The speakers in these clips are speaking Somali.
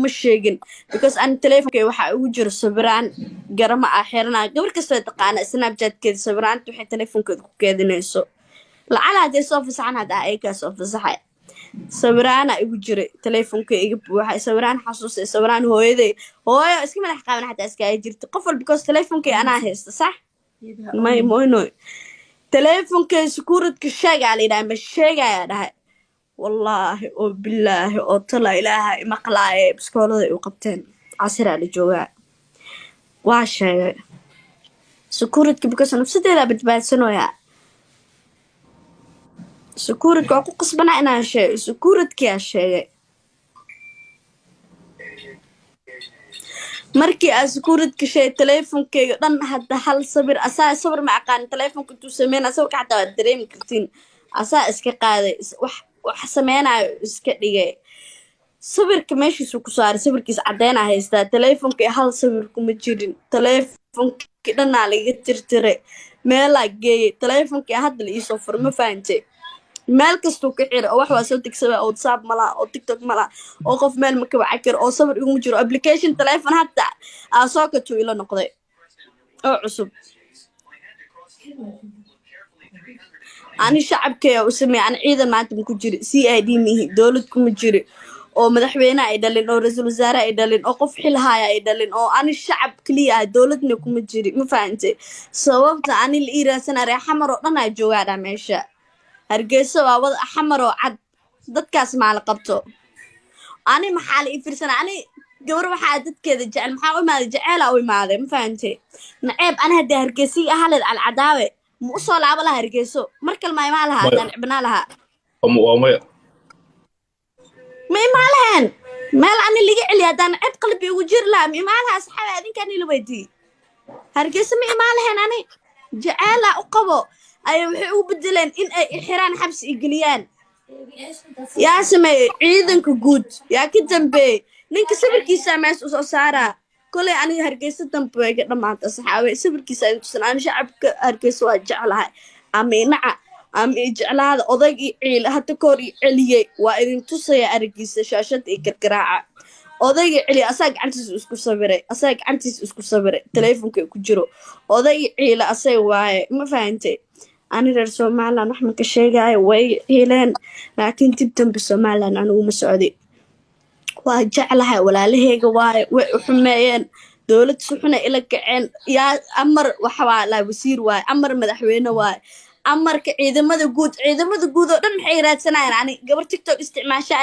kuma sheegin because aan telefonkay waxa ugu jiro sawiraan garama ah xirnaa gabar kasta taqaana snapchat-keeda sawiraanta waxay telefonkeeda ku keedinayso lacala hadday soo fasaxan haddaa ay ka soo fasaxay sawiraana igu jiray telefonkay iga buuxay sawiraan xasuusay sawiraan hooyaday hooyo iska madax qaaban xataa iska ay jirto qof walba because telefonkay anaa haysta sax may mooyno telefonkay security sheegaa la yidhaha ma sheegaya dhahay wallaahi oo bilaahi oo tala ilaahay maqlaaye biskoolada ay u qabteen casiraa la joogaa waa sheegay security because nafsadeeda badbaadsanooyaa security waa ku qasbanaa inaan sheego securityyaa sheegay markii aan security sheegay telefonkeyga dhan hadda hal sawir asaa sawir ma aqaan telefonka intuu sameynaa sawirka xataa waad dareemi kartiin asaa iska qaaday wax sameynayo iska dhigay sawirka meeshiisu ku saaray sawirkiisa caddeynaa haystaa telefonkii hal sawir kuma jirin telefonkii dhannaa laga tirtiray meelaa geeyay telefonkii hadda la iisoo furo ma fahantay meel kastuu ka xira oo wax waa soo degsaba oo whatsapp malaha oo tiktok malaha oo qof meel ma ka waca karo oo sawir iguma jiro application telefon hadda aa soo katuu ila noqday oo cusub ani shacabkeeya u sameeyay ani ciidan maanta ma ku jiri CID mihi dowlad kuma jiri oo madaxweyne ay dhalin oo ra'iisul wasaare ay dhalin oo qof xil haya ay dhalin oo ani shacab kaliya ah dowladna kuma jiri ma fahantay sababta ani la iiraasana xamar oo dhan ay joogaan meesha hargeysa waa wada xamar oo cad dadkaas ma la qabto ani maxaa la ifirsan ani gabar waxaa dadkeeda jecel maxaa u imaaday jecel u imaaday ma fahantay naceeb ana hadda hargeysi ahalad al cadaawe ma soo laabo la hargeyso markal ma imaan lahaa dan ibna lahaa ma imaan lahayn meel ani liga celi haddaan cid qalbi ugu jir lahaa ma imaan lahaa saxaaba adinkaan ila weydii hargeysa ma imaan lahayn ani jecel u qabo ay waxay ugu bedeleen in ay xiraan xabsi igeliyaan yaa sameeyay ciidanka guud yaa ka dambeeyay ninka sawirkiisa mees u soo saaraa kolay aniga hargeysa dambe way ka dhamaanta saxaabe sawirkiisa ay tusan aan shacabka hargeysa waa jeclahay amiinaca ama jeclaada odaygii ciil hadda koor i celiyay waa idin tusaya araggiisa shaashada iyo gargaraaca odaygii celi asaga gacantiisa isku sawiray telefonka ku jiro odaygii ciil asay waaye ma fahantay ani reer Soomaaliland wax ma ka sheegay way heleen laakiin dib dambe Soomaaliland anigu ma socday waa jeclahay walaalahayga way u xumeeyeen dowlad suxuna ila kaceen yaa amar waxa waa la wasiir waay amar madaxweyne waay amarka ciidamada guud oo dhan maxay raadsanayaan ani gabar TikTok isticmaasha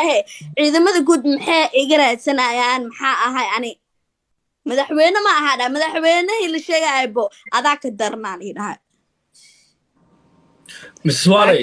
ciidamada guud maxay iga raadsanayaan maxaa ahay ani madaxweyne ma aha madaxweynaha la sheegay adaa ka darnaan ilahay Miss Swaley